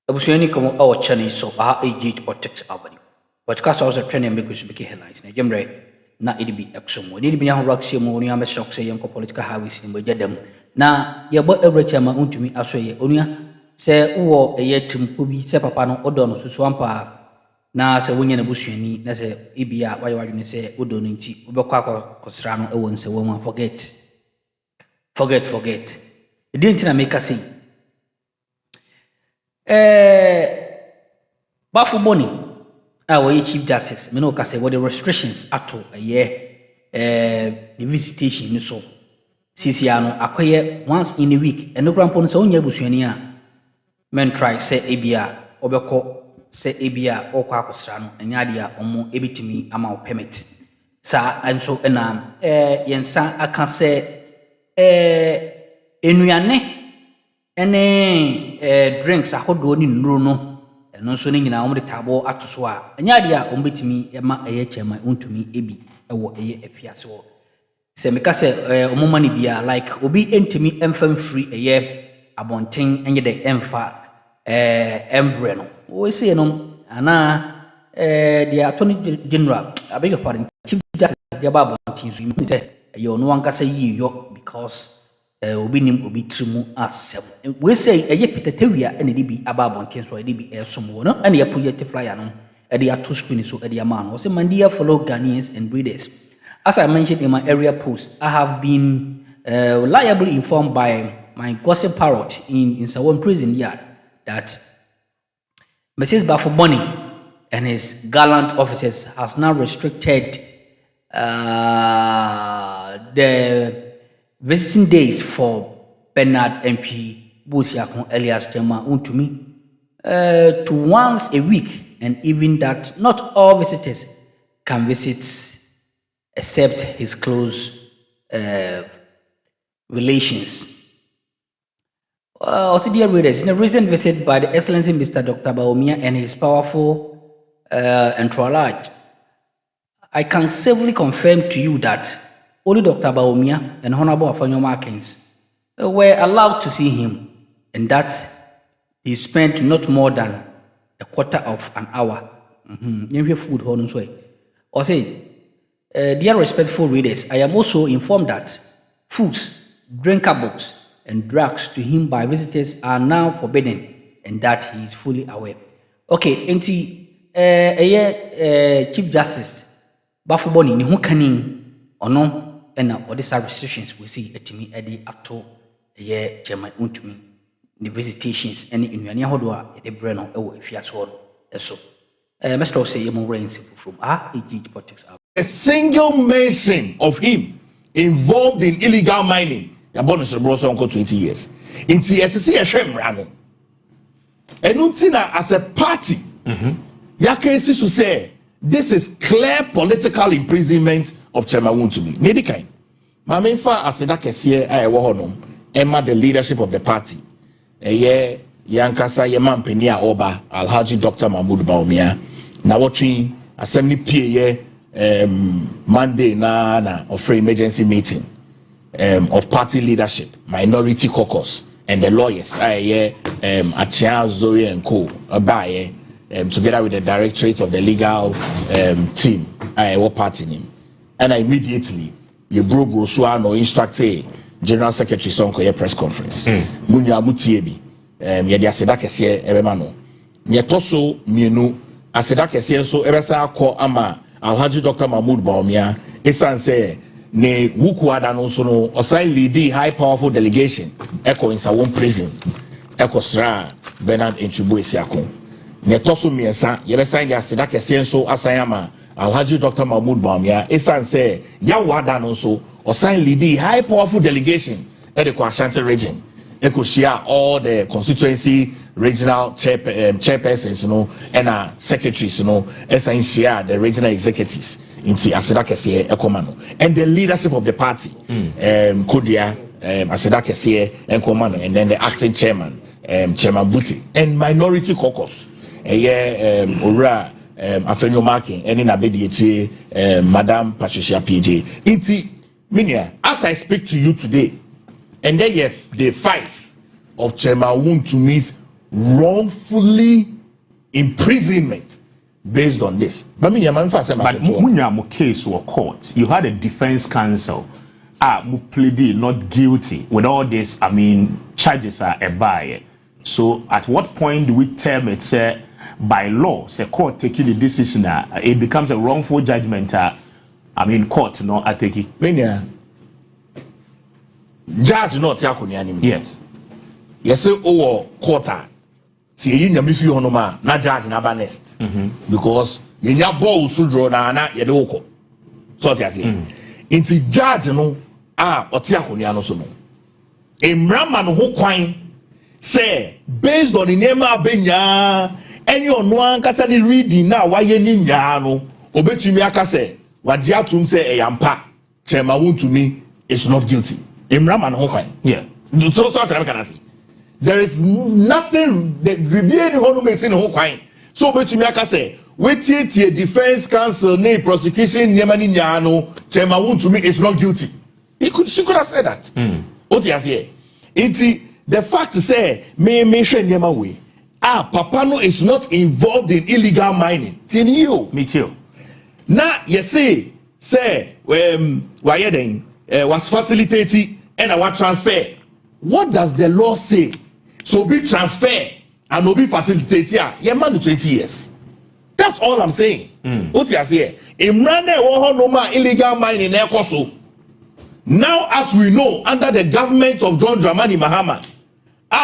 Abusuani komo awo chani so aha agent protect abani. But cast also training make us make headlines. Na jemre na be exum. Ni bi nya ho rock mo onu am shock say yenko political highways ni modedam. Na ye bo every ma Wontumi aso ye onua se wo eye timpo bi se papa no odo no susu ampa na se wonya na busuani na se ibia waye wadwene se odo no nti obekwa akosra no ewo nse wo ma forget. E dey ntina make say Bafu Boni, our Chief Justice, Minoka say what the restrictions at all a year, the visitation so. Sisiano acquire once in a week, and no grandpon so near Busuania. Men try say Abia, Obeko, say Abia, or Quacosrano, and Yadia, or more ebitimi amount permit. Sa and so Yensa, I can say, Enuane. Any drinks a hot one in Bruno, and no sooning in our table at Swa. And Yadia, umbitimi, Emma, a my Wontumi, Ebi, a fiasco. Semicase, Omomani bia like Obi entimi, infant free a year, abonting, and yet the emfa, embreno. We say no, Anna, the Attorney General, I beg your pardon, Chief Justice, the Babu, you say, you no one can say you because. Obi nim obi trimu asem we say eye pitateria ene di bi ababon so edi bi esomo no ene project flyer no edi ato screen so edi ama no say mandia follow Ghanaians and breeders. As I mentioned in my area post, I have been reliably informed by my gossip parrot in Sawon prison yard that Mrs. Bafu Boni and his gallant officers has now restricted the visiting days for Bernard MP Busiakon Elias Tema Wontumi to once a week, and even that not all visitors can visit except his close relations. Also, dear readers, in a recent visit by the Excellency Mr. Dr. Bawumia and his powerful entourage, I can safely confirm to you that only Dr. Bawumia and Honorable Afanyo Markins were allowed to see him, and that he spent not more than a quarter of an hour. Food, or say, dear respectful readers, I am also informed that foods, drinkables, and drugs to him by visitors are now forbidden, and that he is fully aware. Okay, Chief Justice Bafu Boni ni hukani ono. And now, all these restrictions we see at me at the actor a year, Chairman Wontumi, the visitations, and in your Hodwa, the Breno, if you are so. Mr. Say, you more rain from AG politics. A single mention of him involved in illegal mining, your bonus brought uncle 20 years. In TSC, a shame rano. And Untina as a party, Yakesi to say, this is clear political imprisonment of Chairman Wontumi. Nedikai. Mamenfa aseda kesiye ayewo honom emma the leadership of the party. Eye yankasa ye mampeni a oba Alhaji Dr. Mahmoud Bawumia na watching assembly PA Monday na of emergency meeting of party leadership, minority caucus and the lawyers aye Achia Zoe and Co. Abaye together with the directorate of the legal team ayewo party name. And immediately you broke no instructed General Secretary Sonko ye press conference. Munya mutiebi ye di aseda kese ebemano. Nye toso mienu aseda kese so ebesa akọ ama Alhaji Dr. Mahmoud Bawumia esan say ne wuku ada no so no osan lead high powerful delegation eko in Sawon prison eko sra Bernard Enchubu Esiakon. Ne toso miensa ye besa di aseda kese so asan ama Alhaji Dr. Mahmoud Bawumia esan say ya wada no so osan lead high powerful delegation at the Ashanti region eko share all the constituency regional chairpersons and secretaries esan share the regional executives into aseda kese ekomano and the leadership of the party Kodia aseda kese ekomano and then the acting chairman Chairman Buti and minority caucus ora Afenyo Marking and in Abedi Madam Patricia PJ. Inti Minia, as I speak to you today, and then you have the 5 of Chairman Wontumi's wrongfully imprisonment based on this. But Munyamo case or court, you had a defense counsel who pleaded not guilty with all this. I mean, charges are a buyer. So at what point do we term it, say, by law, say court taking the decision, it becomes a wrongful judgment? I mean, court, no, I take it. Judge not yakunyani. Yes. Yes, oh, court. See, you know, if you honor na judge na honest. Because you nya ball sudro na yedoko. So what you say? Inti judge no otiakunyano so no. Emrama no ho kwan say based on the name abenya any on one kasa ni reading na waye ni nya no obetumi aka say wagye atum say eyampa chema Wontumi is not guilty. Emrama no ho kwan. Yeah. So what can I say? There is nothing that review who may say no kwine. So between me say wait till defense counsel ne prosecution nyamani nyano Chema Wontumi is not guilty. She could have said that. What he has here. The fact say me share nyama way. Papa no is not involved in illegal mining. Tin you. Me too. Now you say why then was facilitated and our transfer. What does the law say? So be transfer and no be facilitate here. Yeah, man, 20 years. That's all I'm saying. What you say? Imrane oho no ma illegal mining ekoso. Now, as we know, under the government of John Dramani Mahama,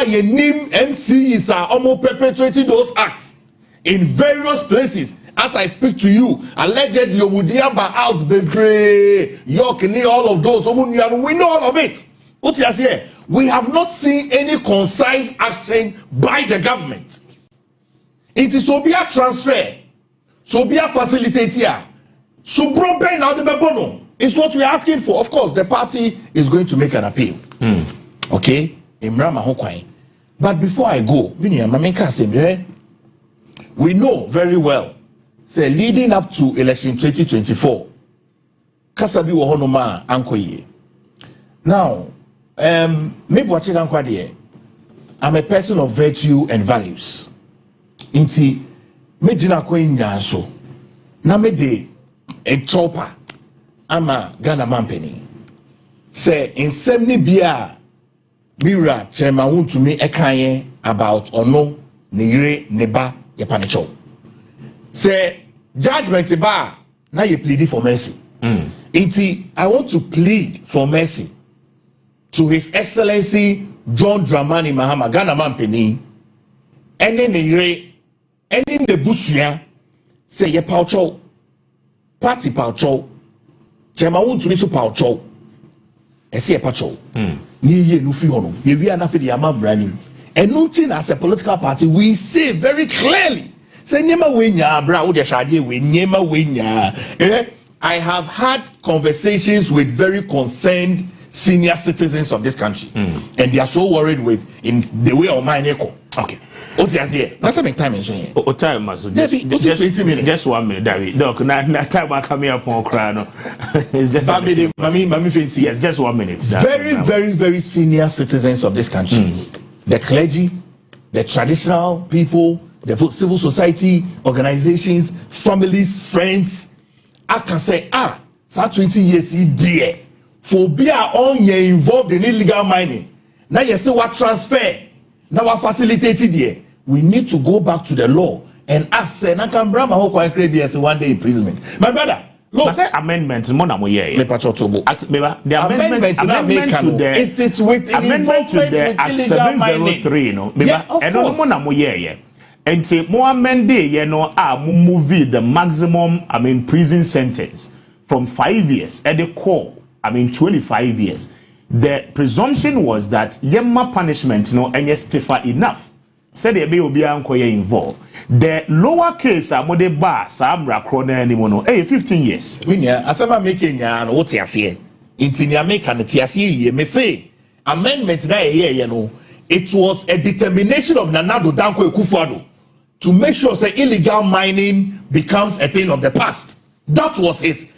nim MCs are almost perpetuating those acts in various places. As I speak to you, allegedly Omudiaba out Bebre, York, all of those. We know all of it. What you say? We have not seen any concise action by the government. It is Sobia transfer, Sobia facilitate here. Subro Ben out the Bebono is what we are asking for. Of course, the party is going to make an appeal. Okay? But before I go, we know very well, say leading up to election 2024, Kasabi Wahonoma Ankoye. Now, maybe what I'm a person of virtue and values. Inti medina ko nyanso na mede a chopper ama Ghana mampeni. Say in semni bia mira Chema Wontumi ekaye about ono ne neba ye panicho. Say judgment ba na ye plead for mercy. Inti I want to plead for mercy to His Excellency John Dramani Mahama, Ghana Mampeni, any nire, any nebusia, say ye paucho, party paucho, Chema Wontumi so paucho, and say a pacho. Ye nufi hono, ye we are not for the amam running. And nothing as a political party, we say very clearly, say Nema Wenya, Brown, the Shadi, we Nema Wenya. I have had conversations with very concerned senior citizens of this country, and they are so worried with in the way of my echo. Okay. What is here? That's how many time is here. Time must just 20 minutes. Just 1 minute, David. Look, na time I come here for crown. It's just yes, just 1 minute. Very senior citizens of this country. The clergy, the traditional people, the civil society organizations, families, friends. I can say, so 20 years dear. For being involved in illegal mining. Now you say what transfer, now what facilitated here. We need to go back to the law and ask say na can bring my whole one day imprisonment. My brother, look, say amendment mo na mo ye. Me pacho tobo. The amendment to the it's with amendment to the Act 703 no. Yeah, of course. Mo na mo ye. And say mo amend ye no mo move the maximum prison sentence from 5 years at the core 25 years. The presumption was that yemma punishment no any stiffer enough. Said the be involved. The lower case mode bar samra krona anymore no 15 years. Winya asama making ya no what you say. Intinia make an tiasi me say amendment na ye no. It was a determination of Nanado Danko Ekufuado to make sure say illegal mining becomes a thing of the past. That was his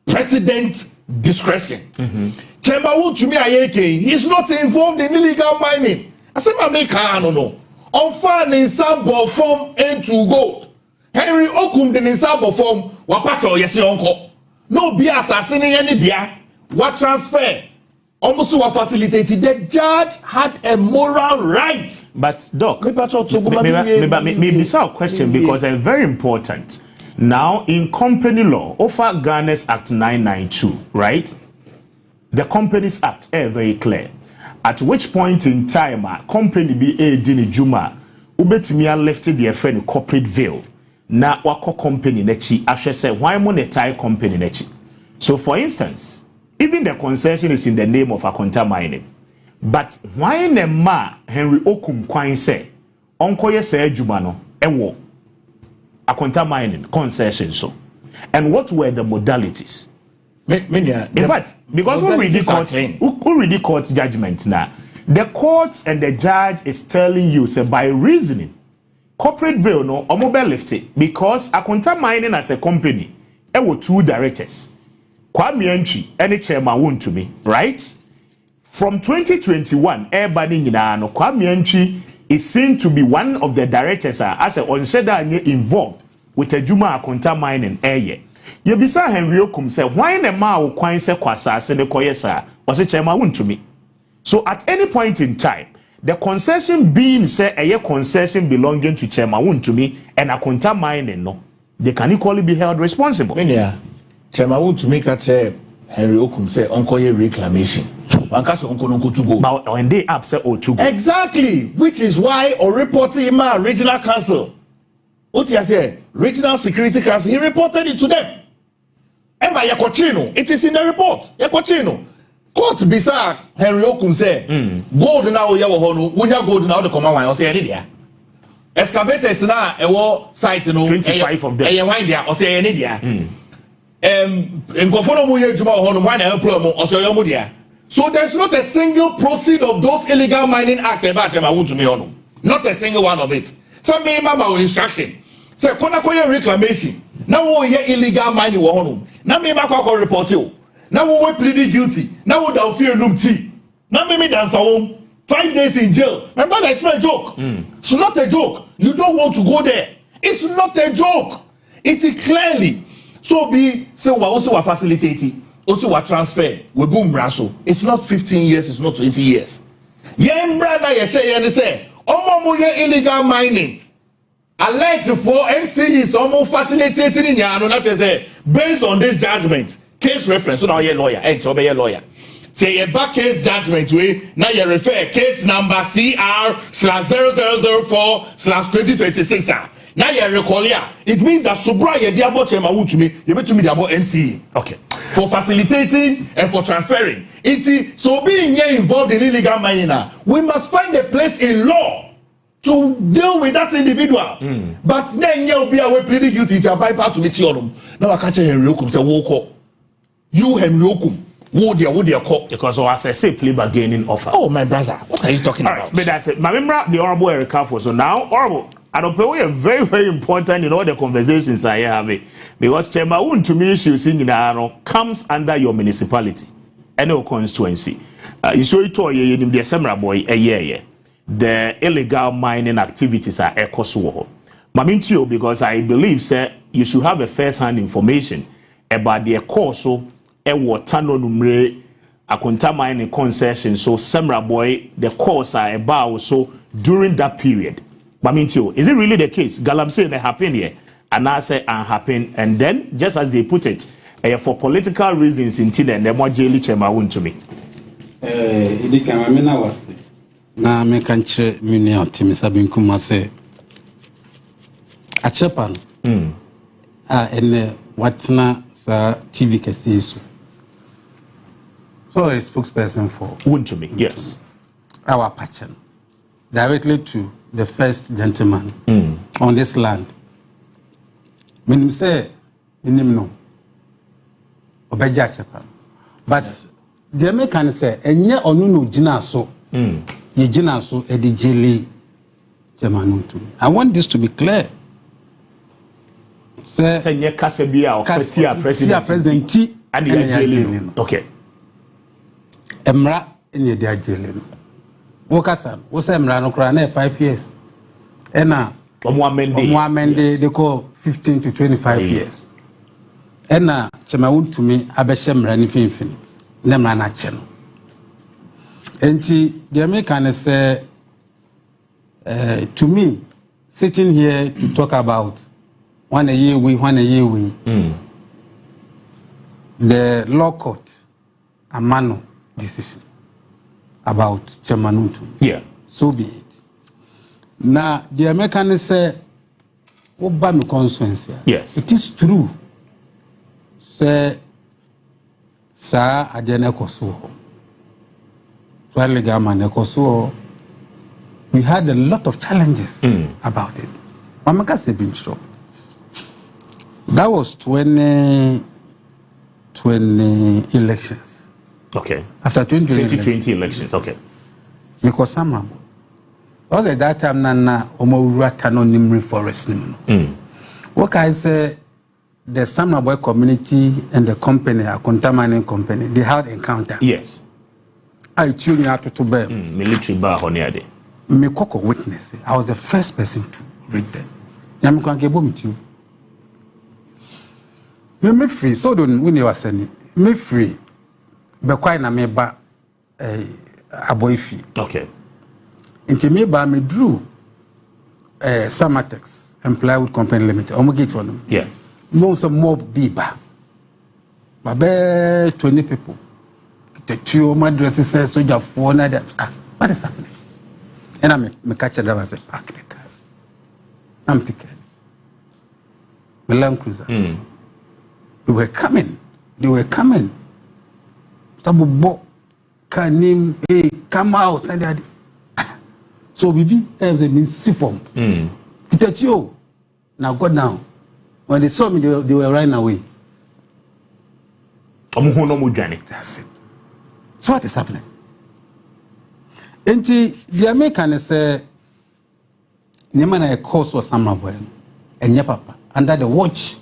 president discretion. Chema Wontumi ayeke, he's not involved in illegal mining. I said, no. on fan in sabo form into gold. Henry Okum the sabo form wapato yes uncle. No be assassin any dia. What transfer? Almost to facilitated. The judge had a moral right. But Doc, maybe this our question because it's very important. Now in company law, over Ghana's Act 992, right? The Companies Act is very clear. At which point in time a company be a dini juma, ubetimia lifted their friend corporate veil. Na wako company nechi, after say why monetize company nechi. So for instance, even the concession is in the name of Akonta Mining. But why ne ma Henry Okum Kwan say, Onko ye say jumano, ewo, Akonta Mining concession so. And what were the modalities? In fact, because we read the court judgment now, the court and the judge is telling you, say, by reasoning, corporate veil no omobe lifted because Akonta Mining as a company, there were two directors, Kwame Entry and chairman Wontumi, right? From 2021, everybody no Kwame Entry is seen to be one of the directors as a onsheda involved with a Juma Akonta Mining area. Yebisa Henry Okum say why na ma wo kwan se kwasa se ne koyesa was it chairman Wontumi. So at any point in time the concession being say a concession belonging to chairman Wontumi and Akonta Mining no they can equally be held responsible. Yeah. Chairman Wontumi ka Henry Okum say onkoye reclamation. Wankaso onko to go. But when they up say to go. Exactly, which is why or reporting ma regional council. What you say? Regional Security Council, he reported it to them. Emma Yakochino, it is in the report. Yakochino. Court bisa Henry Okum say, gold now yawo hono, unya gold now the command line or say any there. Excavators now a war site no 25 of them. A wine there or say any there. In Kofono Muye Juma hono, wine a promo or say yomudia. So there's not a single proceed of those illegal mining acts about them I want to me hono. Not a single one of it. Some me mama instruction. Say kona koye reclamation. Now we hear illegal mining wo hono. Now me ma kwa report you. Now we pleaded guilty. Now we down fear room tea. Now me dance home. 5 days in jail. My brother, it's not a joke. It's not a joke. You don't want to go there. It's not a joke. It is clearly. So be say we also facilitating. Also we transfer. We boom brasso. It's not 15 years. It's not 20 years. Yen brother, you say, omo illegal mining. Alleged for MCE almost facilitating in Yano, not say based on this judgment, case reference, so now you're lawyer, and so be a lawyer. Say a back case judgment way, now you refer case number CR/0004/2026. Now you recall here. It means that Subra ye diabo chema Wontumi, you bet to me diabo NCE. Okay. For facilitating and for transferring. So being here involved in illegal mining now, we must find a place in law to deal with that individual. But then you'll be away pleading guilty to abide part to meet you. Now I catch Henry Okum say, "Woko, you Henry Okum, would you call?" Because as I say, plea bargaining offer. Oh my brother, what are you talking about? Right, but that's it. My member, the Honorable Eric Kafo. So now, Honorable, I don't know, very, very important in all the conversations I have because Chairman Wontumi issues in comes under your municipality and your constituency. You saw it all in the Assembly boy a year. The illegal mining activities are echosuo. Mamintio, because I believe, sir, you should have a first-hand information about the course of a watano numre Akonta mining concession. So Semra boy, the course are about so during that period. Mamintio, is it really the case? Gallant say they happen here, and I say happen, and then just as they put it, for political reasons, until then, the more jail chairman Wontumi. Na me kanche mini optimisa binkuma se achepan ene watna sa TV kesi so a spokesperson for Wontumi, yes, our patchen directly to the first gentleman on this land. Minim say minim no obeja achepan, but the American say enye onu no gina so I want this to be clear. Say president okay. Emra in your dear jailing. Wokasan, was Emra no cry 5 years. ena amende they call 15 to 25 years ena chema Wontumi abehye mra ni finfin na mra na che no enti the American say to me sitting here to talk about one a year we the law court amano decision about Chairman Wontumi. Yeah. So be it. Now the American say oba me constituency. Yes. It is true. Say sa adene koso. So legal man koso. We had a lot of challenges about it. Mamaka say been strong. That was 2020 elections. Okay. After 2020 elections. Okay. Because some all at that time nana omowurata no nimri forest nimno. What I say the Sama Boy community and the company, a contaminating company, they had encounter. Yes. I tuned out to bear. Military bar honiade. Me koko witness. I was the first person to read them. Yami kwanke with you. Me free. So don't we never send me free. Be quite na me ba aboifi. Okay. Into me ba me drew Samatex and Plywood Company Limited. Omo get one. Yeah. No some mob biba. Babe 20 people. The two my dresses says soldier for na what is happening? And I me catch them as a park the car. I'm taking the Land Cruiser. They were coming. Some boy can name come out and that. So baby, have they been siphon. It's you. Now God now. When they saw me, they were running away. That's it. So what is happening? And the American say, Nemana a course was some of them, and your papa, under the watch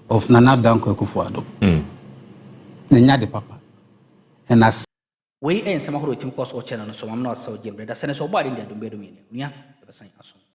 of Nana Danko Kufuado. Nenya de papa. And as we ain't some of the team course or channel, so I'm not so Jim, but I send us all body in the Dominion. Yeah,